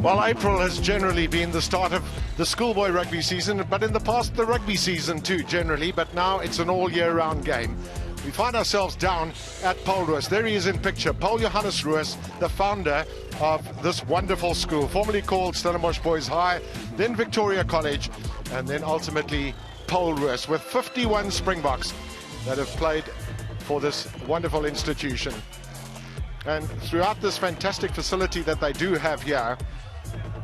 Well, April has generally been the start of the schoolboy rugby season, but in the past the rugby season too generally, but now it's an all year round game. We find ourselves down at Paul Roos. There he is in picture, Paul Johannes Roos, the founder of this wonderful school, formerly called Stellenbosch Boys High, then Victoria College, and then ultimately Paul Roos, with 51 Springboks that have played for this wonderful institution. And throughout this fantastic facility that they do have here,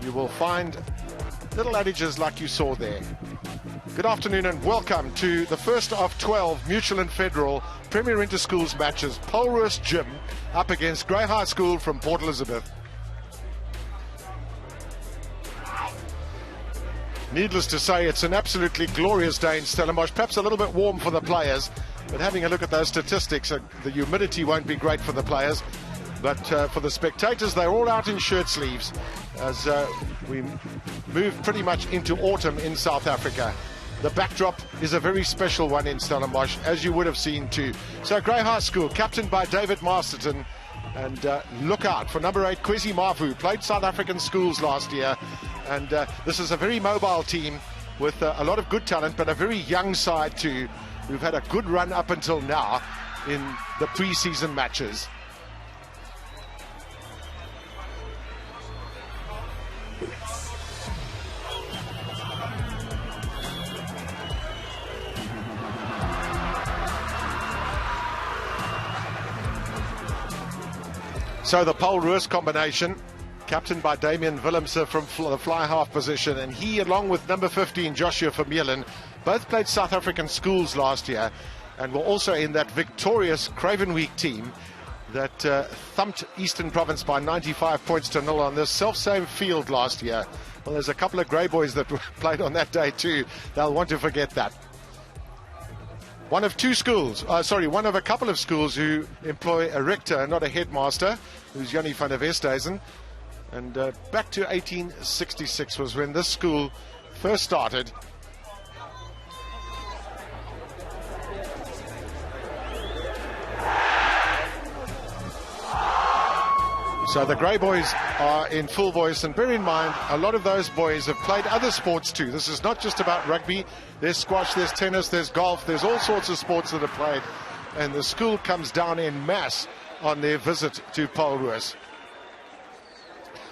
you will find little adages like you saw there. Good afternoon and welcome to the first of 12 Mutual and Federal Premier Interschools matches. Paul Roos Gym up against Grey High School from Port Elizabeth. Needless to say, it's an absolutely glorious day in Stellenbosch, perhaps a little bit warm for the players, but having a look at those statistics, the humidity won't be great for the players. But for the spectators, they're all out in shirt sleeves as we move pretty much into autumn in South Africa. The backdrop is a very special one in Stellenbosch, as you would have seen too. So Grey High School, captained by David Masterton, and look out for number 8, Kwesi Mafu, played South African schools last year. And this is a very mobile team with a lot of good talent, but a very young side too. We've had a good run up until now in the pre-season matches. So the Paul Roos combination, captained by Damian Willemse from the fly half position, and he, along with number 15 Joshua Vermeulen, both played South African schools last year and were also in that victorious Cravenweek team that thumped Eastern Province by 95 points to 0 on this self-same field last year. Well, there's a couple of grey boys that played on that day too. They'll want to forget that. One of a couple of schools who employ a rector, not a headmaster, who's Jannie van der Westhuizen. And back to 1866 was when this school first started. So the Grey boys are in full voice, and bear in mind, a lot of those boys have played other sports too. This is not just about rugby. There's squash, there's tennis, there's golf, there's all sorts of sports that are played. And the school comes down en masse on their visit to Paul Roos.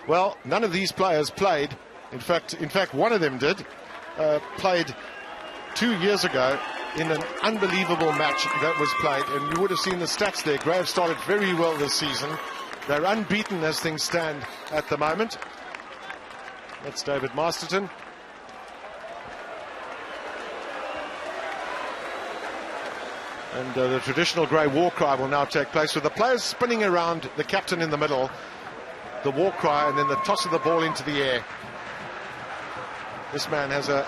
Well, none of these players played. In fact, one of them did. Played 2 years ago in an unbelievable match that was played. And you would have seen the stats there. Grey have started very well this season. They're unbeaten as things stand at the moment. That's David Masterton. And the traditional Grey war cry will now take place with the players spinning around the captain in the middle. The war cry and then the toss of the ball into the air. This man has a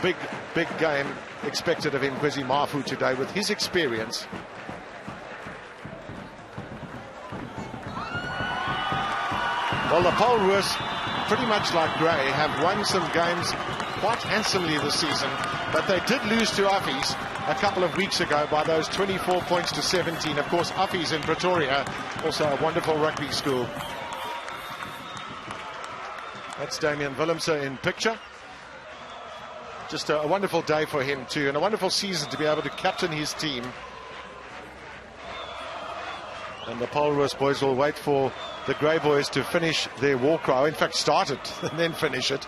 big game expected of him, Kwesi Mafu, today with his experience. Well, the Paul Roos, pretty much like Grey, have won some games quite handsomely this season, but they did lose to Uffies a couple of weeks ago by those 24 points to 17. Of course, Uffies in Pretoria, also a wonderful rugby school. That's Damian Willemse in picture. Just a wonderful day for him too, and a wonderful season to be able to captain his team. And the Paul Roos boys will wait for the Grey boys to finish their war cry. In fact, start it and then finish it.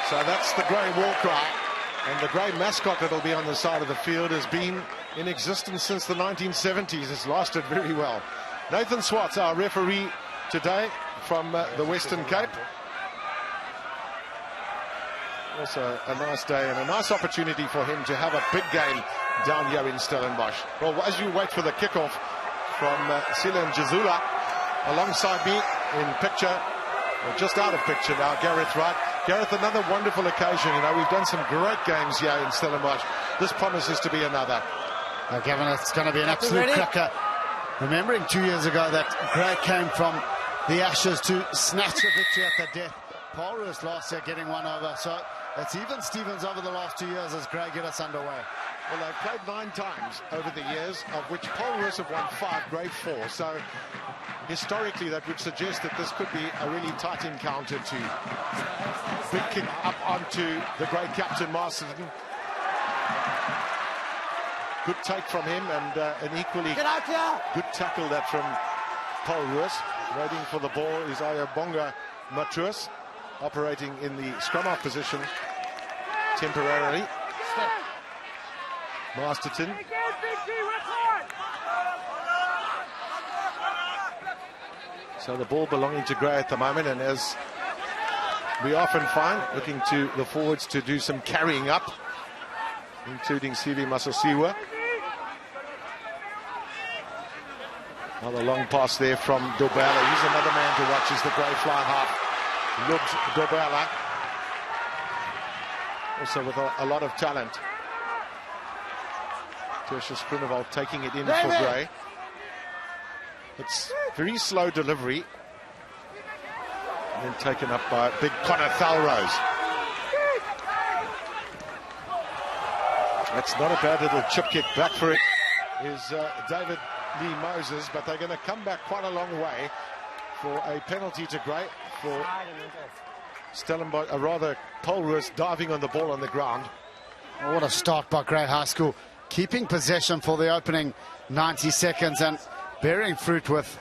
So that's the Grey war cry. And the Grey mascot that will be on the side of the field has been in existence since the 1970s. It's lasted very well. Nathan Swartz, our referee today from the Western Cape. Also a nice day and a nice opportunity for him to have a big game down here in Stellenbosch. Well, as you wait for the kickoff from Silen Jazula, alongside me in picture, or just out of picture now, Gareth Wright. Gareth, another wonderful occasion. You know, we've done some great games here in Stellenbosch. This promises to be another. Gavin, it's going to be an absolute cracker. Remembering 2 years ago that Gray came from the ashes to snatch a victory at the death. Paul Roos last year getting one over. So it's even Stevens over the last 2 years as Gray get us underway. Well, they've played 9 times over the years, of which Paul Roos have won 5, Gray 4. So historically, that would suggest that this could be a really tight encounter too. Big kick up onto the great captain Masterton. Good take from him, and an equally good tackle that from Paul Roos. Waiting for the ball is Ayabonga Matruas, operating in the scrum-half position temporarily. Masterton. So the ball belonging to Gray at the moment, and as we often find, looking to the forwards to do some carrying up, including Sivi Masosiwa. Another long pass there from Dobela. He's another man to watch as the Grey fly half. Lubs Dobela. Also with a lot of talent. Tertius Groenewold taking it in for Gray. It's very slow delivery. And then taken up by big Connor Thalrose. That's not a bad little chip kick. Back for it is David Lee Moses, but they're going to come back quite a long way for a penalty to Gray for Stellenbosch, rather Paul Roos diving on the ball on the ground. Oh, what a start by Grey High School, keeping possession for the opening 90 seconds and bearing fruit with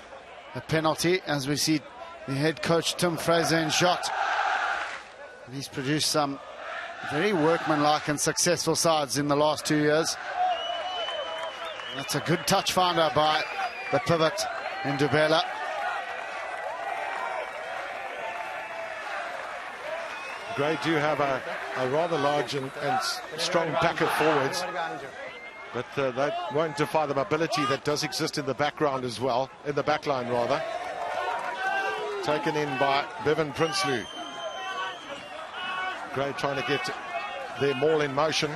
a penalty, as we see the head coach Tim Fraser in shot. He's produced some very workmanlike and successful sides in the last 2 years. That's a good touch finder by the pivot in Dobela. Gray do have a rather large and strong pack of forwards, but they won't defy the mobility that does exist in the background as well, in the back line rather. Taken in by Bevan Prinsloo. Gray trying to get their maul in motion.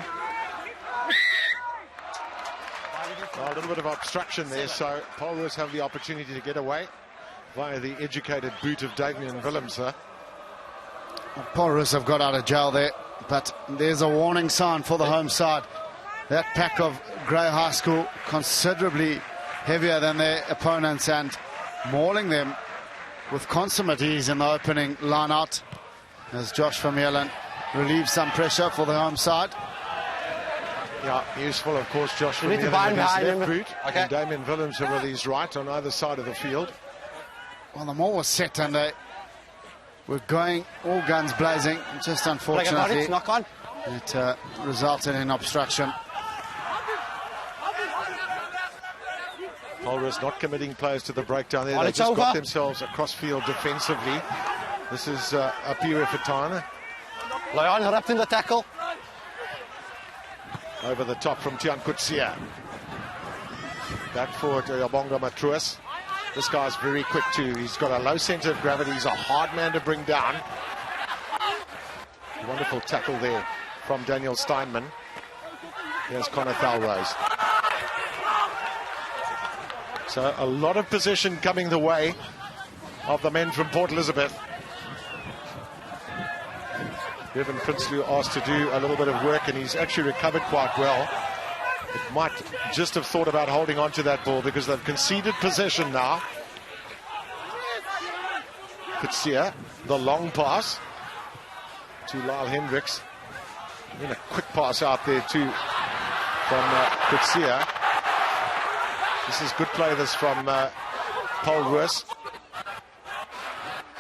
A little bit of obstruction there, so Paul Roos have the opportunity to get away via the educated boot of Damien Willems. Paul Roos have got out of jail there, but there's a warning sign for the home side. That pack of Grey High School considerably heavier than their opponents and mauling them with consummate ease in the opening line out as Josh Vermeulen relieves some pressure for the home side. Yeah, useful, of course, Josh Vermeulen with his left boot, and Damien Willems with his right on either side of the field. Well, the maul was set and they were going all guns blazing. Just unfortunately, it resulted in obstruction. Paul Roos not committing players to the breakdown there. They just got themselves across field defensively. This is Apiwe Fatana. Leon ripped in the tackle. Over the top from Tian Kutsia. Back forward to Yabonga Matruas. This guy's very quick too. He's got a low centre of gravity. He's a hard man to bring down. Wonderful tackle there from Daniel Steinman. Here's Connor Thalrose. So a lot of possession coming the way of the men from Port Elizabeth. Bevan Prinsloo asked to do a little bit of work, and he's actually recovered quite well. It might just have thought about holding on to that ball because they've conceded possession now. Kutsia, the long pass to Lyle Hendricks. And a quick pass out there too from Kutsia. This is good play, this from Paul Roos.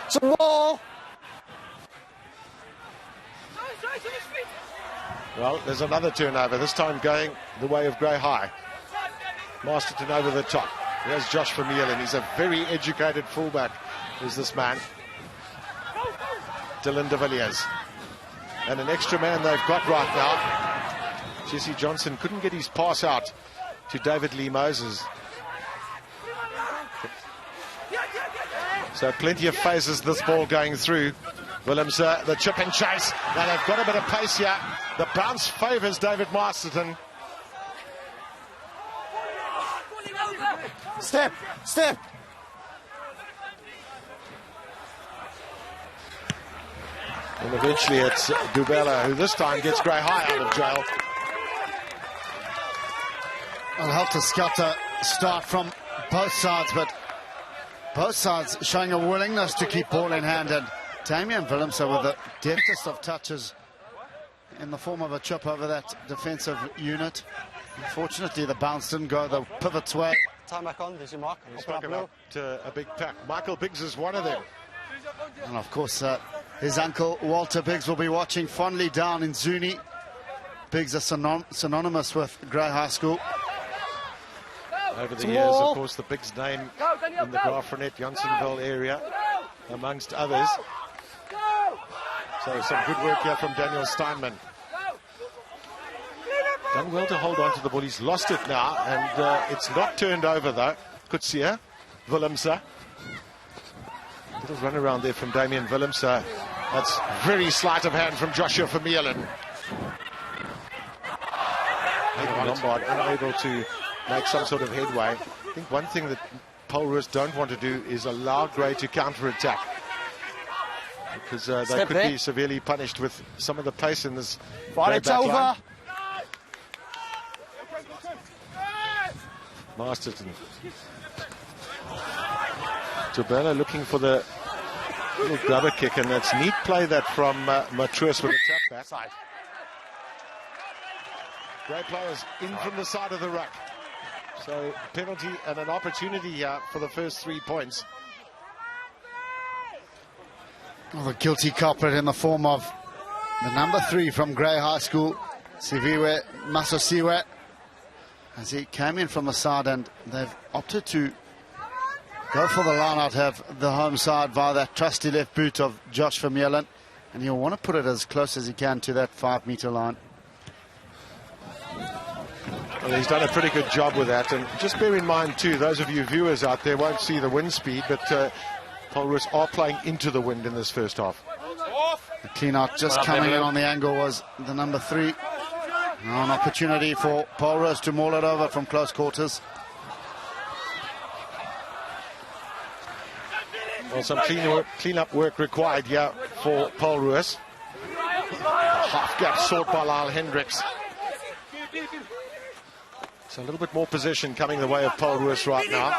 It's a ball. Well, there's another turnover, this time going the way of Grey High. Masterton over the top. There's Josh Vermeulen. He's a very educated fullback, is this man. Dylan de Villiers. And an extra man they've got right now. Jesse Johnson couldn't get his pass out to David Lee Moses. So plenty of phases this ball going through. Willems, the chip and chase. Now they've got a bit of pace here. The bounce favours David Masterton. Step, step. And eventually it's Dubela, who this time gets Gray High out of jail. Well, helter-skelter start from both sides, but both sides showing a willingness to keep ball in hand, and Damian Willemse with the deftest of touches in the form of a chip over that defensive unit. Unfortunately, the bounce didn't go the pivot's way. Time back on, there's your mark. He spoke about a big pack. Michael Biggs is one of them. And of course, his uncle Walter Biggs will be watching fondly down in Zuni. Biggs is synonymous with Grey High School. Over the years, of course, the Biggs name in the Graaff-Reinet, Johnsonville area, amongst others. So some good work here from Daniel Steinman. Done well to hold on to the ball. He's lost it now, and it's not turned over, though. Kutsia, Willemse. Little run around there from Damian Willemse. That's very sleight of hand from Joshua Vermeulen. Lombard unable to make some sort of headway. I think one thing that Polroos don't want to do is allow Grey to counter-attack, because they could be severely punished with some of the pace in this back line. Masterton. Tobella looking for the little grubber kick, and that's neat play that from Matruus with a tap back. Great players in from the side of the ruck. So penalty and an opportunity here for the first 3 points. Well, the guilty culprit in the form of the number 3 from Grey High School, Siviwe Masosiwe, as he came in from the side, and they've opted to go for the line out, have the home side via that trusty left boot of Josh Vermeulen, and he'll want to put it as close as he can to that 5-meter line. Well, he's done a pretty good job with that, and just bear in mind too, those of you viewers out there won't see the wind speed, but Polroos are playing into the wind in this first half. The clean out just coming in on the angle was the number 3. Now an opportunity for Polroos to maul it over from close quarters. Well, some clean-up work required here for Polroos. Half gap sought by Lyle Hendricks. So a little bit more possession coming the way of Polroos right now.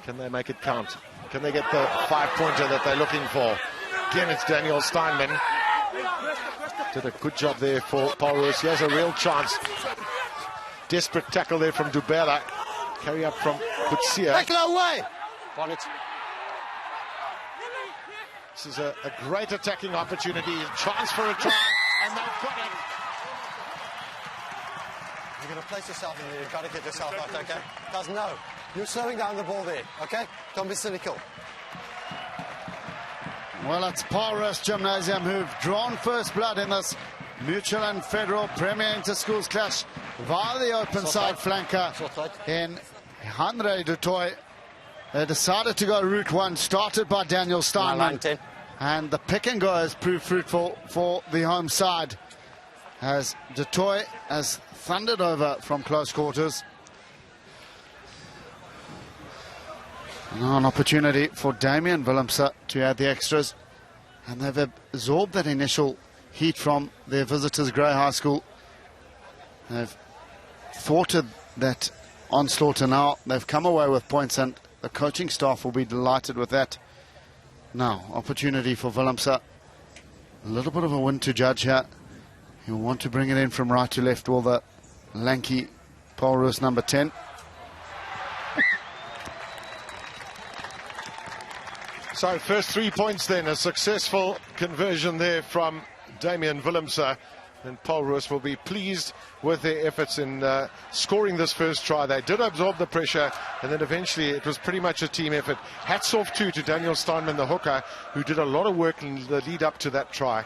Can they make it count? Can they get the 5-pointer that they're looking for? Again, it's Daniel Steinman. Did a good job there for Polroos. He has a real chance. Desperate tackle there from Dubela. Carry up from Kutsia. Tackle away! On it. This is a great attacking opportunity. Chance for a try, and they've got it. You're going to place yourself in there. You've got to get yourself out, okay? Doesn't know. You're slowing down the ball there, okay? Don't be cynical. Well, it's Polroos Gymnasium who've drawn first blood in this Mutual and Federal Premier Interschools clash via the open side flanker in Henry du Toit. They decided to go route 1, started by Daniel Steinman, and the pick and go has proved fruitful for the home side, as du Toit has thundered over from close quarters. Now an opportunity for Damian Willemse to add the extras, and they've absorbed that initial heat from their visitors, Grey High School. They've thwarted that onslaught, and now they've come away with points, and the coaching staff will be delighted with that. Now, opportunity for Willemse. A little bit of a win to judge here. He'll want to bring it in from right to left, will the lanky Polroos number 10. So, first 3 points then, a successful conversion there from Damian Willemse. And Polroos will be pleased with their efforts in scoring this first try. They did absorb the pressure, and then eventually it was pretty much a team effort. Hats off too to Daniel Steinman, the hooker, who did a lot of work in the lead up to that try.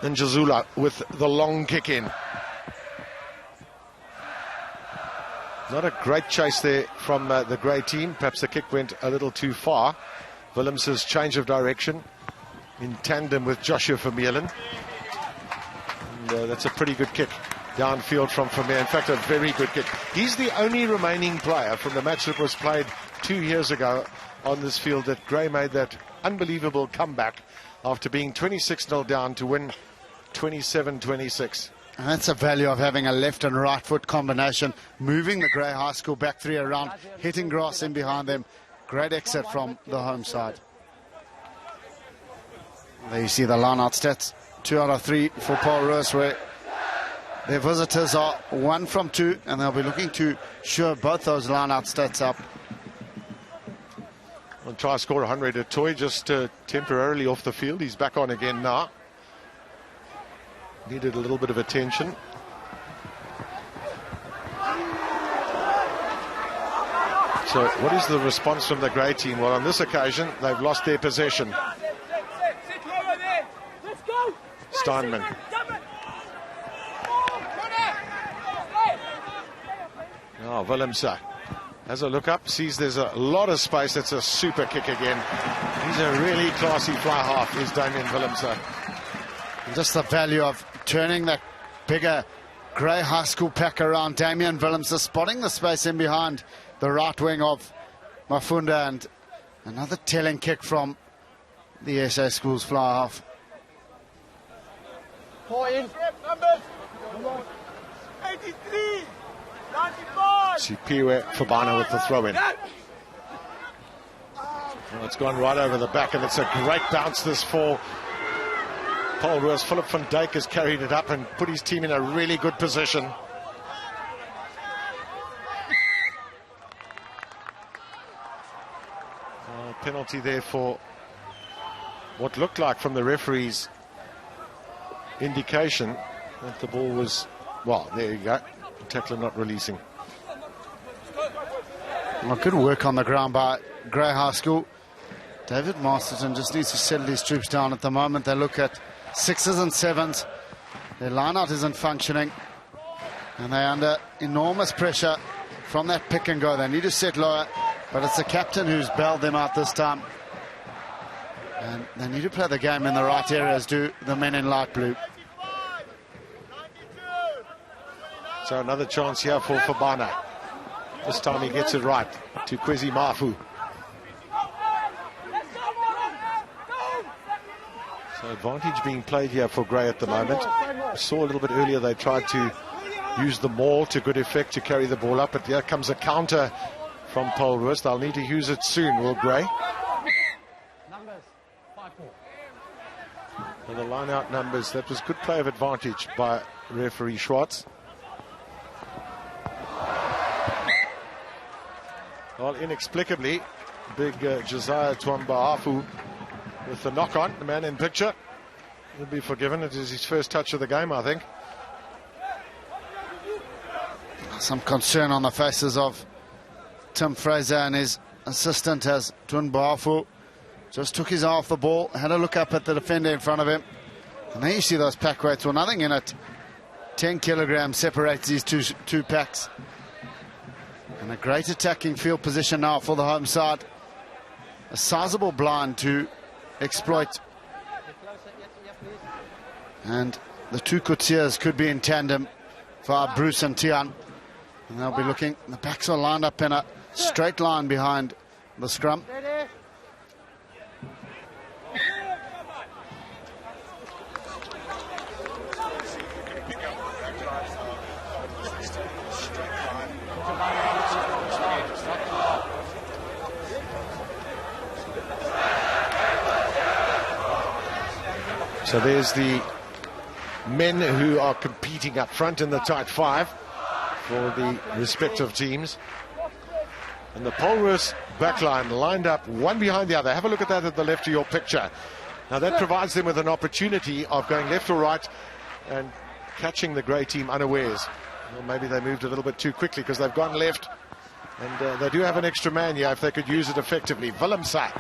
And Jazula with the long kick in. Not a great chase there from the Grey team. Perhaps the kick went a little too far. Willemse's change of direction in tandem with Joshua Vermeulen. And that's a pretty good kick. downfield from Vermeer. In fact, a very good kick. He's the only remaining player from the match that was played 2 years ago on this field that Gray made that unbelievable comeback after being 26-0 down to win 27-26. And that's the value of having a left and right foot combination, moving the Grey High School back 3 around, hitting grass in behind them. Great exit from the home side. There you see the line-out stats. 2 out of 3 for Paul Roos, where their visitors are 1 from 2, and they'll be looking to shore both those line-out stats up. We'll try to score 100 at Toy, just temporarily off the field. He's back on again now. Needed a little bit of attention. So what is the response from the Grey team? Well, on this occasion, they've lost their possession. Steinman. Oh, Willemse has a look up, sees there's a lot of space. It's a super kick again. He's a really classy fly half, is Damien Willemse. Just the value of turning that bigger Grey High School pack around. Damien Willemse spotting the space in behind the right wing of Mafunda, and another telling kick from the SA Schools fly half. Point. Numbers. 83. 95. Sipiwe Fabana with the throw-in. Well, it's gone right over the back, and it's a great bounce this for Paul Roos. Philip van Dijk has carried it up and put his team in a really good position. Penalty there for what looked like, from the referee's indication, that the ball was, well, there you go, the tackler not releasing. Well, good work on the ground by Grey High School. David Masterton just needs to settle his troops down at the moment. They look at 6s and 7s. Their line-out isn't functioning, and they're under enormous pressure from that pick and go. They need to set lower, but it's the captain who's bailed them out this time. And they need to play the game in the right areas, do the men in light blue. So another chance here for Fabana. This time he gets it right to Kwesi Mafu. So advantage being played here for Grey at the moment. I saw a little bit earlier they tried to use the maul to good effect to carry the ball up, but here comes a counter from Paul Roos. They'll need to use it soon, will Grey? For the line-out numbers, that was good play of advantage by referee Schwartz. Well, inexplicably, big Josiah Twambaafu with the knock-on, the man in picture. He'll be forgiven. It is his first touch of the game, I think. Some concern on the faces of Tim Fraser and his assistant, as Twambaafu just took his eye off the ball, had a look up at the defender in front of him. And there you see those pack weights, well, nothing in it. 10 kilograms separates these two packs. And a great attacking field position now for the home side. A sizable blind to exploit. And the two Kutsias could be in tandem for Bruce and Tian. And they'll be looking, the backs are lined up in a straight line behind the scrum. So there's the men who are competing up front in the tight five for the respective teams. And the Paul Roos backline lined up one behind the other. Have a look at that at the left of your picture. Now that provides them with an opportunity of going left or right and catching the Grey team unawares. Well, maybe they moved a little bit too quickly because they've gone left. And they do have an extra man here if they could use it effectively. Willemse.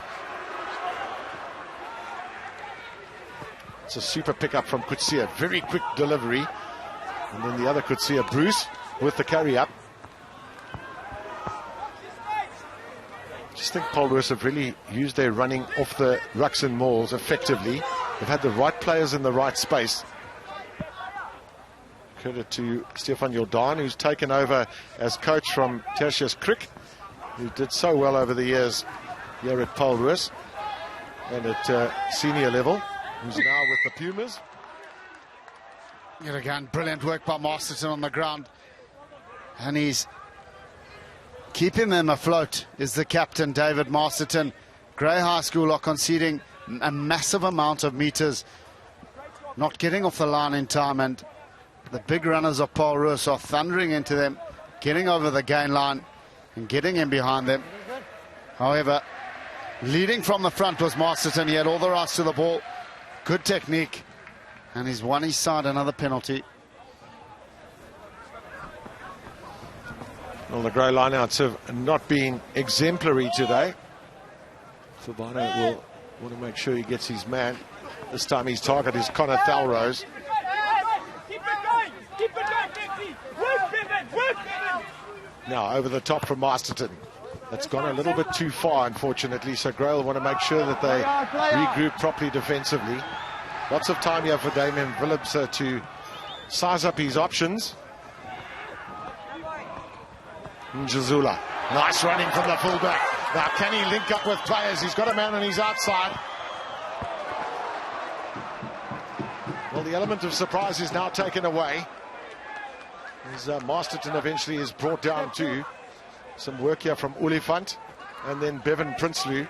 It's a super pickup from Kutsia. Very quick delivery. And then the other Kutsia, Bruce, with the carry up. Just think Paul Roos have really used their running off the rucks and mauls effectively. They've had the right players in the right space. Credit to Stefan Jordan, who's taken over as coach from Tertius Crick, who did so well over the years here at Paul Roos and at senior level, who's now with the Pumas. Yet again, brilliant work by Masterton on the ground. And he's keeping them afloat is the captain, David Masterton. Grey High School are conceding a massive amount of meters, not getting off the line in time, and the big runners of Paul Roos are thundering into them, getting over the gain line and getting in behind them. However, leading from the front was Masterton. He had all the rights to the ball, good technique, and he's won his side another penalty. Well, the Grey lineouts have not been exemplary today. Fabano will want to make sure he gets his man. This time his target is Connor Thalrose. Now over the top from Masterton. That's gone a little bit too far, unfortunately, so Grey will want to make sure that they regroup properly defensively. Lots of time here for Damien Phillips to size up his options. Njazula, nice running from the fullback. Now can he link up with players? He's got a man on his outside. Well, the element of surprise is now taken away, as Masterton eventually is brought down too. Some work here from Olifant and then Bevan Prinsloo.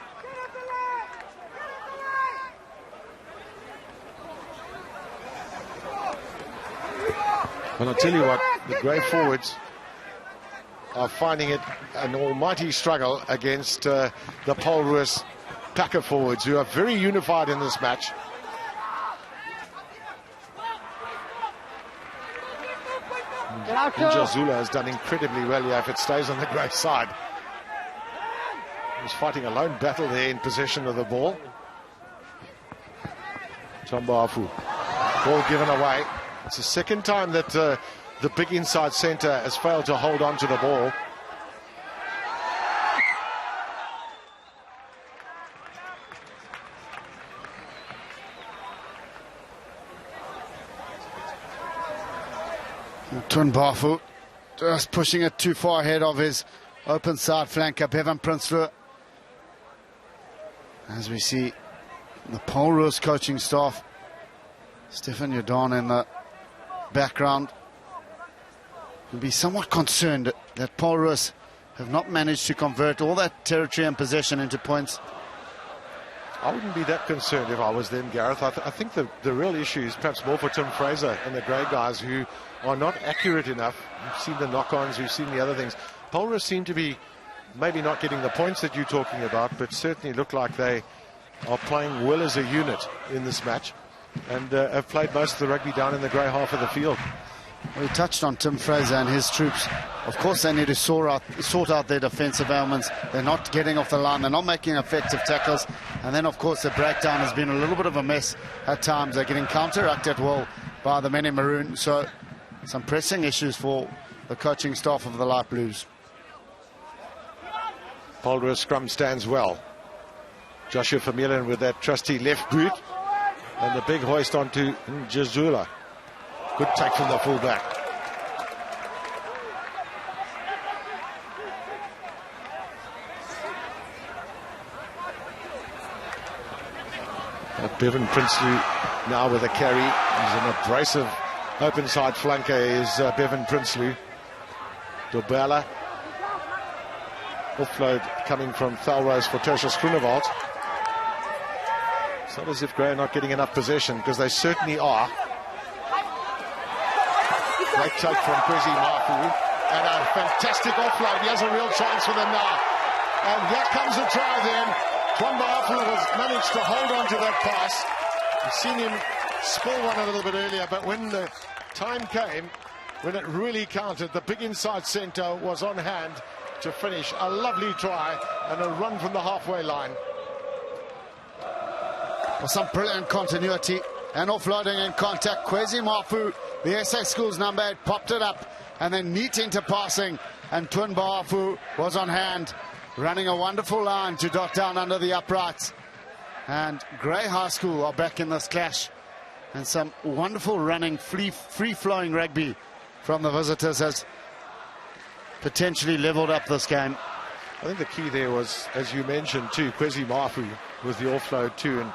Well, I'll tell you what, the Grey forwards are finding it an almighty struggle against the Paul Roos Packer forwards, who are very unified in this match. Njazula has done incredibly well here if it stays on the Grey side. He's fighting a lone battle there in possession of the ball. Tombafu, ball given away. It's the second time that the big inside centre has failed to hold on to the ball. Twinbafu just pushing it too far ahead of his open side flanker, Bevan Prinsloo. As we see the Paul Roos coaching staff, Stefan Jordan in the background, will be somewhat concerned that Paul Roos have not managed to convert all that territory and possession into points. I wouldn't be that concerned if I was them, Gareth. I think the real issue is perhaps more for Tim Fraser and the Grey guys, who are not accurate enough. We've seen the knock-ons, we've seen the other things. Paul Roos seem to be maybe not getting the points that you're talking about, but certainly look like they are playing well as a unit in this match, and have played most of the rugby down in the Grey half of the field. We touched on Tim Fraser and his troops. Of course, they need to sort out their defensive elements. They're not getting off the line. They're not making effective tackles. And then, of course, the breakdown has been a little bit of a mess at times. They're getting counteracted well by the men in maroon. So some pressing issues for the coaching staff of the Light Blues. Paul Roos scrum stands well. Joshua Vermeulen with that trusty left boot. And the big hoist onto Njazula. Good take from the fullback. Bevan Prinsloo now with a carry. He's an abrasive open side flanker is Bevan Prinsloo. Dobella. Offload coming from Thalrose for Tertius Groenewald. It's not as if Grey are not getting enough possession, because they certainly are. Great take from Kwesi Mafu, and a fantastic offload. He has a real chance for them now. And here comes a try then. Mafu has managed to hold on to that pass. You've seen him spill one a little bit earlier, but when the time came, when it really counted, the big inside centre was on hand to finish. A lovely try and a run from the halfway line. Well, some brilliant continuity and offloading and contact. Kwesi Mafu, the SA Schools number 8, popped it up and then neat into passing, and Twinbafu was on hand, running a wonderful line to dot down under the uprights. And Grey High School are back in this clash, And some wonderful running, free-flowing rugby from the visitors has potentially leveled up this game. I think the key there was, as you mentioned too, Kwesi Mafu with the offload too. And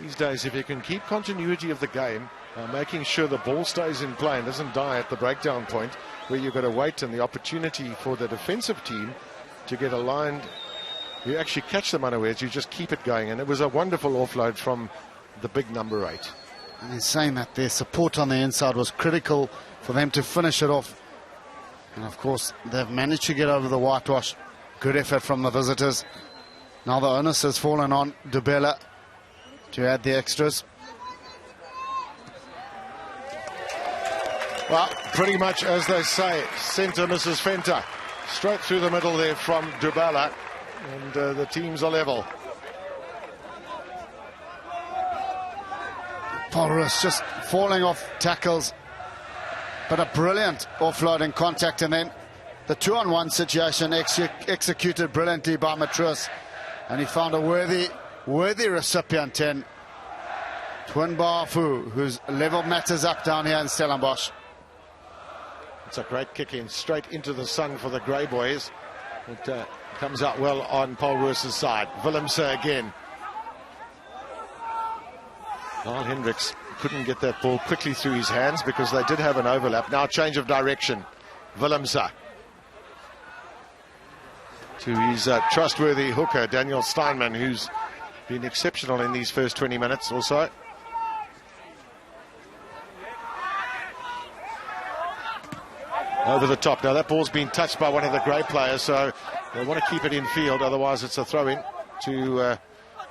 these days, if you can keep continuity of the game, making sure the ball stays in play and doesn't die at the breakdown point, where you've got to wait and the opportunity for the defensive team to get aligned, you actually catch them unawares, you just keep it going. And it was a wonderful offload from the big number 8. And he's saying that their support on the inside was critical for them to finish it off. And of course, they've managed to get over the whitewash. Good effort from the visitors. Now the onus has fallen on Dubela to add the extras. Well, pretty much as they say, centre Mrs. Fenter. Straight through the middle there from Dubela. And the teams are level. Paul Roos just falling off tackles, but a brilliant offloading contact, and then the 2-on-1 situation executed brilliantly by Matrus, and he found a worthy recipient in Twin Bafu, whose level matters up down here in Stellenbosch. It's a great kick in, straight into the sun for the Grey Boys. It comes out well on Paul Roos's side. Willemse again. Niall Hendricks couldn't get that ball quickly through his hands because they did have an overlap. Now change of direction. Willemse to his trustworthy hooker, Daniel Steinman, who's been exceptional in these first 20 minutes or so. Over the top. Now that ball's been touched by one of the Grey players, so they want to keep it in field, otherwise it's a throw-in to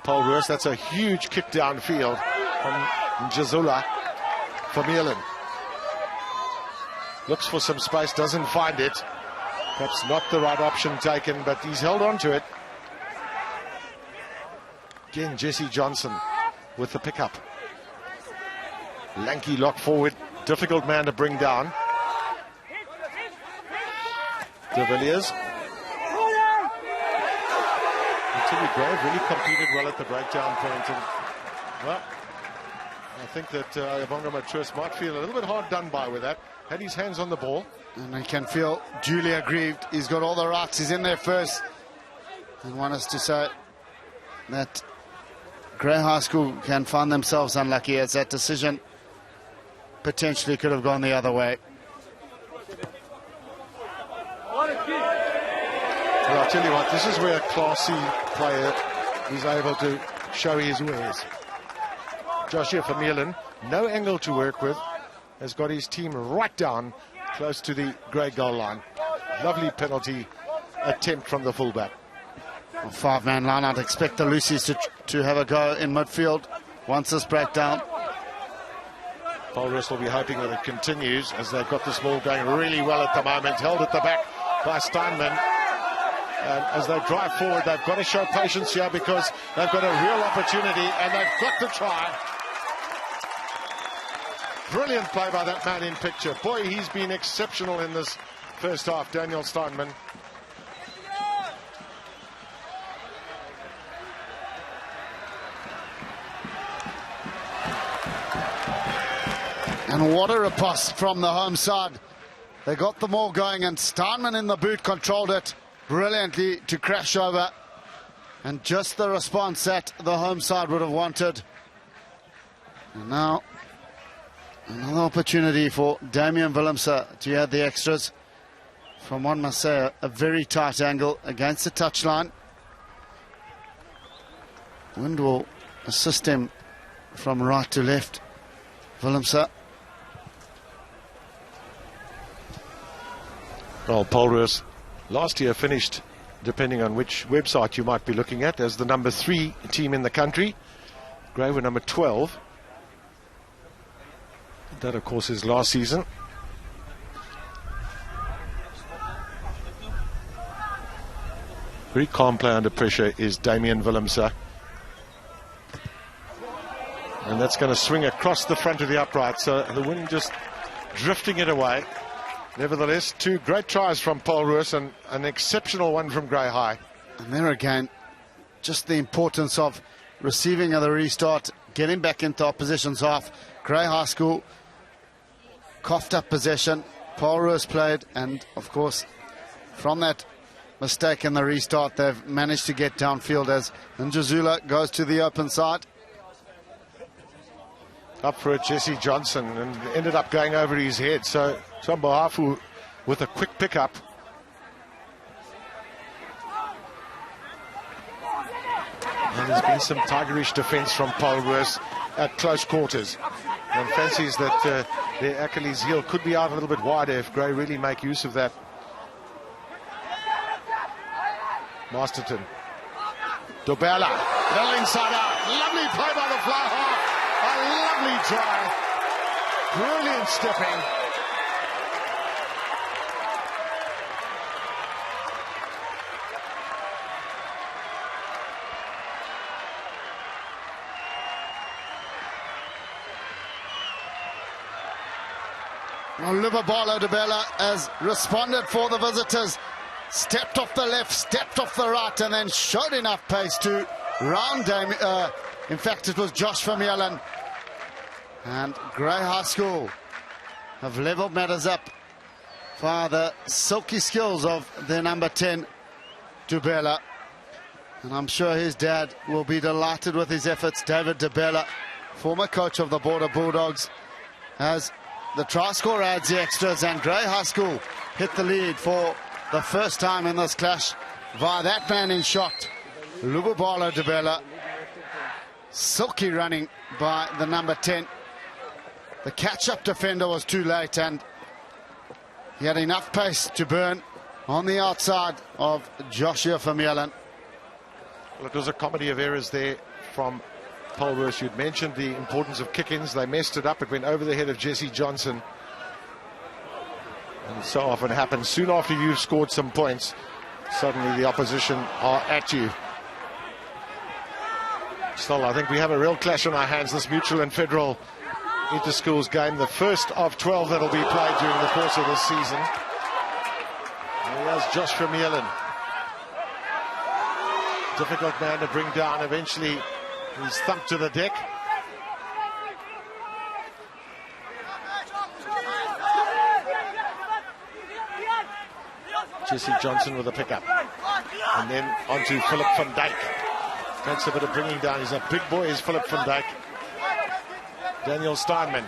Paul Roos. That's a huge kick downfield from Jazula for Mielen. Looks for some space, doesn't find it. Perhaps not the right option taken, but he's held on to it. Again, Jesse Johnson with the pickup. Lanky lock forward, difficult man to bring down. De Villiers. Tilly Grove really competed well at the breakdown point, and well, I think that Yvonga Matrus might feel a little bit hard done by with that. Had his hands on the ball. And he can feel duly aggrieved. He's got all the rights. He's in there first. And want us to say that Grey High School can find themselves unlucky, as that decision potentially could have gone the other way. Well, I'll tell you what, this is where a Class C player is able to show his wares. Joshua Vermeulen, no angle to work with, has got his team right down close to the Grey goal line. Lovely penalty attempt from the fullback. A 5-man line. I'd expect the Lucies to have a go in midfield once this breakdown. Paul Roos will be hoping that it continues, as they've got this ball going really well at the moment. Held at the back by Steinman. And as they drive forward, they've got to show patience here because they've got a real opportunity and they've got to try. Brilliant play by that man in picture. Boy, he's been exceptional in this first half, Daniel Steinman. And what a riposte from the home side. They got them all going, and Steinman in the boot controlled it brilliantly to crash over. And just the response that the home side would have wanted. And now another opportunity for Damian Willemse to add the extras from, one must say, a very tight angle against the touchline. Wind will assist him from right to left. Willemse. Well, Paul Roos last year finished, depending on which website you might be looking at, as the number 3 team in the country. Grey were number 12. That, of course, is last season. Very calm play under pressure is Damian Willemse. And that's going to swing across the front of the upright, so the wind just drifting it away. Nevertheless, 2 great tries from Paul Roos and an exceptional one from Grey High. And there again, just the importance of receiving at the restart, getting back into opposition's half. Grey High School coughed up possession. Paul Roos played, and of course, from that mistake in the restart, they've managed to get downfield as Njazula goes to the open side. Up for it, Jesse Johnson, and ended up going over his head. So Sambahafu with a quick pickup. And there's been some tigerish defence from Paul Roos at close quarters. One fancies that their Achilles heel could be out a little bit wider if Grey really make use of that. Masterton. Dobella. Little inside out. Lovely play by the fly half. A lovely drive. Brilliant stepping. Olivabalo Dobella has responded for the visitors. Stepped off the left, stepped off the right, and then showed enough pace to round Dame. In fact, it was Josh Vermeulen. And Grey High School have levelled matters up via the silky skills of their number 10, Dobella. And I'm sure his dad will be delighted with his efforts. David Dobella, former coach of the Border Bulldogs, as the try score adds the extras, and Grey High School hit the lead for the first time in this clash via that man in shot, Lubabalo Dobella. Silky running by the number 10. The catch-up defender was too late, and he had enough pace to burn on the outside of Joshua Vermeulen. Well, it was a comedy of errors there from Paul Roos. You'd mentioned the importance of kick-ins. They messed it up. It went over the head of Jesse Johnson. And so often happens. Soon after you've scored some points, suddenly the opposition are at you. Still, I think we have a real clash on our hands, this Mutual and Federal Interschools game, the first of 12 that'll be played during the course of this season. And here's Josh Vermeulen. Difficult man to bring down. Eventually, he's thumped to the deck. Jesse Johnson with a pickup. And then onto Philip van Dijk. Takes a bit of bringing down. He's a big boy, is Philip van Dijk. Daniel Steinman.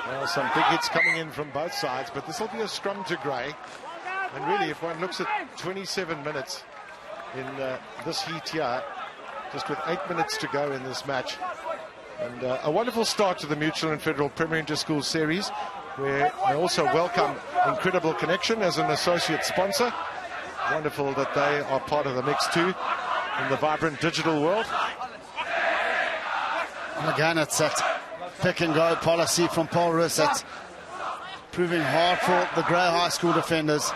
Well, some big hits coming in from both sides, but this will be a scrum to Grey. And really, if one looks at 27 minutes in this heat here, just with 8 minutes to go in this match. And a wonderful start to the Mutual and Federal Premier Interschools series, where I also welcome Incredible Connection as an associate sponsor. Wonderful that they are part of the mix too in the vibrant digital world. And again, it's that pick and go policy from Paul Roos that's proving hard for the Grey High School defenders.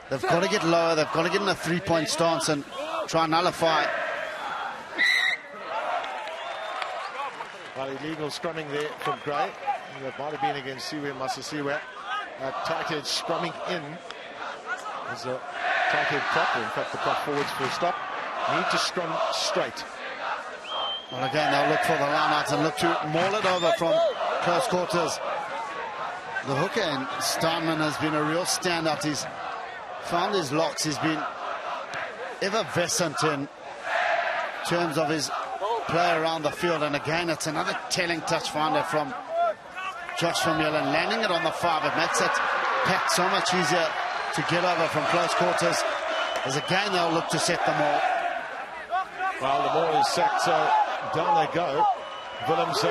They've got to get lower, they've got to get in a three-point stance and try and nullify. Well, illegal scrumming there from Grey. That might have been against Siwe Masasiwa. Tight edge scrumming in. There's a tight head prop. In fact, the prop forwards for a stop. Need to scrum straight. Well, again, they'll look for the line-outs and look to maul it over from close quarters. The hooker in Steinman has been a real standout. He's found his locks. He's been effervescent in terms of his play around the field. And again, it's another telling touch finder from Josh Vermeulen, landing it on the 5. It makes it packed so much easier to get over from close quarters. As again, they'll look to set them all. Well, the ball is set, so down they go. Willemse.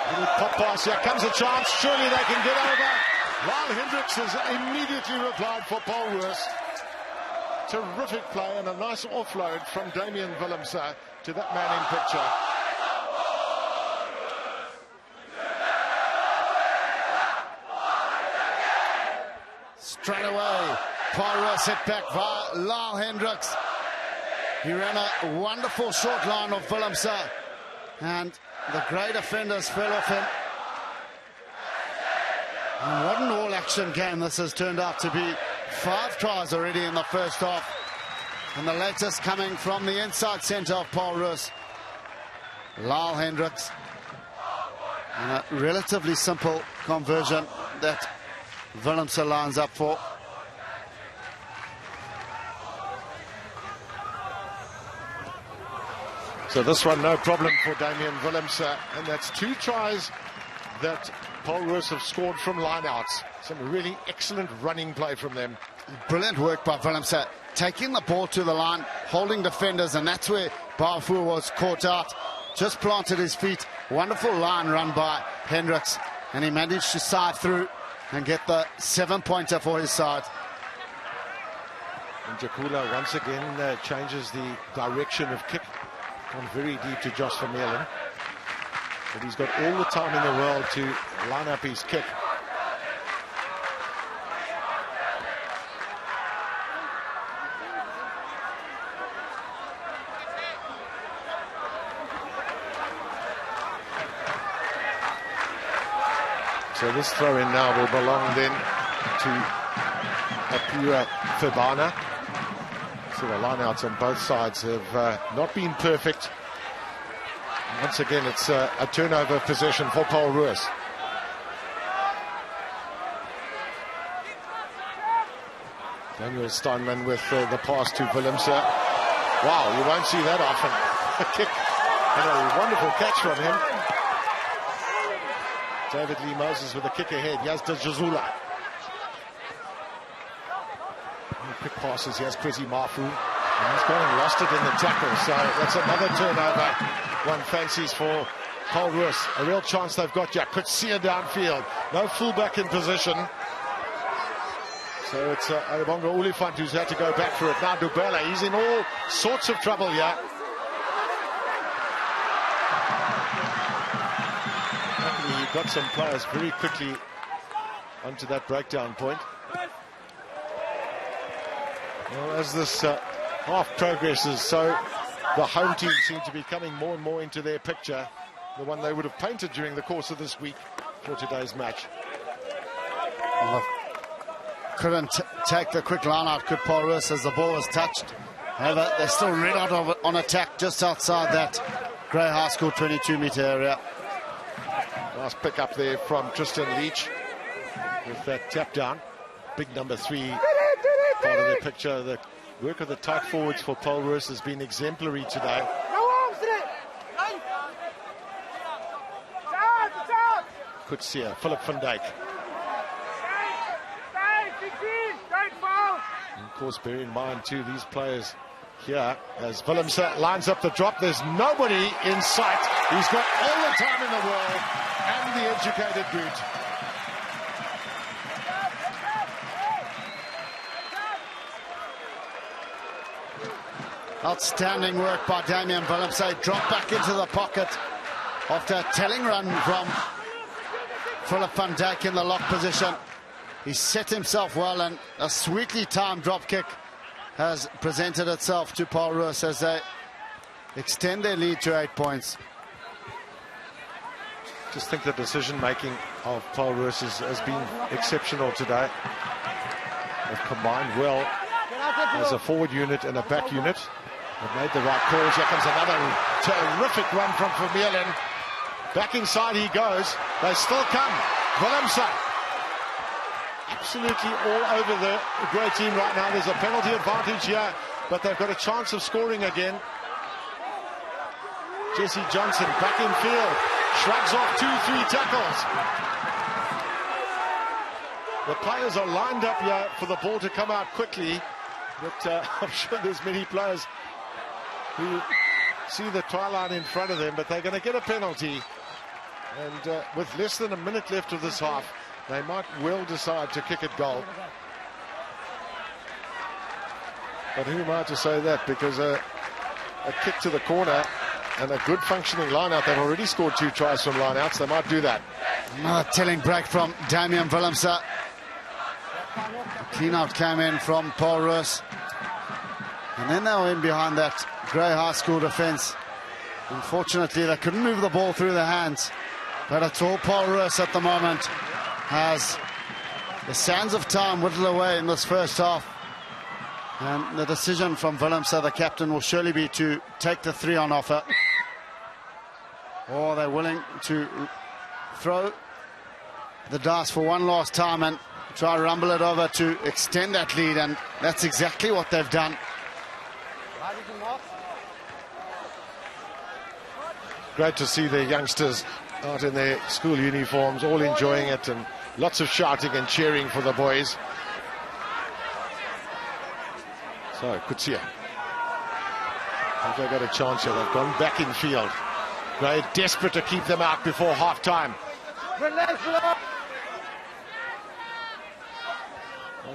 Little pop pass, here comes a chance. Surely they can get over. Lyle Hendricks has immediately replied for Paul Roos. Terrific play and a nice offload from Damien Willemse to that man in picture. Straight away, Paul Roos hit back via Lyle Hendricks. He ran a wonderful short line of Willemse, and the Grey defenders fell off him. And what an all-action game this has turned out to be. 5 tries already in the first half And the latest coming from the inside centre of Paul Roos. Lyle Hendricks. And a relatively simple conversion that Willemse lines up for. So this one, no problem for Damian Willemse. And that's 2 tries that Paul Roos have scored from lineouts. Some really excellent running play from them. Brilliant work by Willemse, taking the ball to the line, holding defenders, and that's where Baofu was caught out. Just planted his feet. Wonderful line run by Hendricks, and he managed to side through and get the 7-pointer for his side. And Jakula once again changes the direction of kick. Gone very deep to Josh Vermeulen. But he's got all the time in the world to line up his kick. So this throw-in now will belong then to Apua Fabana. So the lineouts on both sides have not been perfect. Once again, it's a turnover possession for Paul Roos. Daniel Steinman with the pass to Willemse. Wow, you won't see that often. A kick and a wonderful catch from him. David Lee Moses with a kick ahead. Yazda Jazula. Quick passes. Here's Kwesi Mafu. And he's gone and lost it in the tackle. So that's another turnover. One fancies for Paul Roos. A real chance they've got. Jack Kutsia downfield. No fullback in position. So it's Ayabonga Olifant who's had to go back for it. Now Dubela. He's in all sorts of trouble here. He got some players very quickly onto that breakdown point. Well, as this half progresses, so the home team seem to be coming more and more into their picture, the one they would have painted during the course of this week for today's match. Well, couldn't take the quick line out, could Paul Roos, as the ball was touched. However, they're still red out of it on attack just outside that Grey High School 22-metre area. Nice pick up there from Tristan Leach with that tap down. Big number 3 part of the picture. The work of the tight forwards for Paul Roos has been exemplary today. Kutsia, Philip van Dijk. And of course, bear in mind too, these players here, as Willemse lines up the drop, there's nobody in sight. He's got all the time in the world and the educated boot. Outstanding work by Damian Willemse. Dropped back into the pocket after a telling run from Philip van Dijk in the lock position. He set himself well, and a sweetly timed drop kick has presented itself to Paul Roos as they extend their lead to 8 points. Just think the decision-making of Paul Roos has been exceptional today. They've combined well as a forward unit and a back unit. They've made the right calls. Here comes another terrific run from Vermeulen. Back inside he goes. They still come. Willemse absolutely all over the Grey team right now. There's a penalty advantage here, but they've got a chance of scoring again. Jesse Johnson back in field. Shrugs off 2-3 tackles. The players are lined up here for the ball to come out quickly, but I'm sure there's many players who see the try line in front of them, but they're going to get a penalty. And with less than a minute left of this half, they might well decide to kick it goal. But who am I to say that? Because a kick to the corner and a good functioning line-out. They've already scored 2 tries from line-outs. They might do that. Another telling break from Damian Willemse. Clean out came in from Paul Roos. And then they were in behind that Grey High School defence. Unfortunately, they couldn't move the ball through the hands. But it's all Paul Roos at the moment, as the sands of time whittle away in this first half. And the decision from Willemse, the captain, will surely be to take the 3 on offer. Or they're willing to throw the dice for one last time and try to rumble it over to extend that lead, and that's exactly what they've done. Great to see the youngsters out in their school uniforms, all enjoying it, and lots of shouting and cheering for the boys. So, Kutsia. Have they got a chance here? They've gone back in field. They're desperate to keep them out before half-time. Well,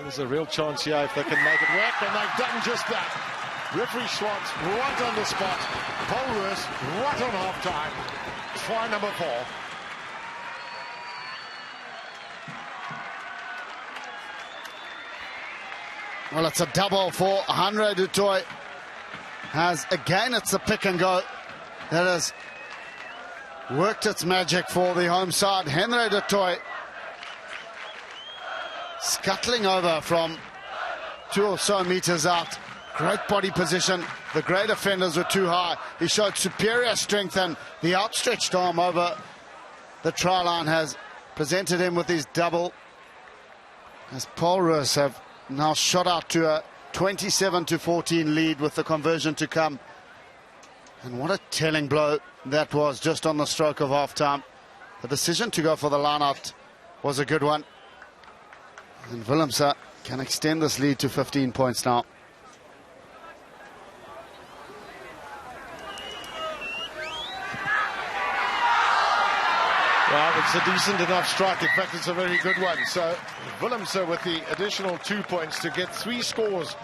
there's a real chance here if they can make it work, and they've done just that. Referee Schwartz right on the spot. Paul Roos right on half-time. Try number 4. Well, it's a double for Hanre du Toit. As again, it's a pick and go that has worked its magic for the home side. Henry du Toit scuttling over from 2 or so meters out. Great body position. The great defenders were too high. He showed superior strength, and the outstretched arm over the try line has presented him with his double. As Paul Roos have now shot out to a 27-14 lead with the conversion to come. And what a telling blow that was just on the stroke of half-time. The decision to go for the line-out was a good one. And Willemse can extend this lead to 15 points now. Well, it's a decent enough strike. In fact, it's a very good one. So Willemse with the additional 2 points to get 3 scores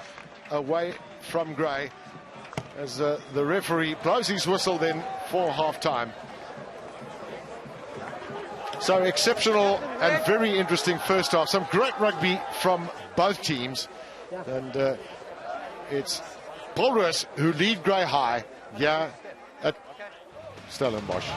away from Gray, as the referee blows his whistle then for half-time. So exceptional and very interesting first half. Some great rugby from both teams. And it's Paul Roos who lead Gray High here at Stellenbosch.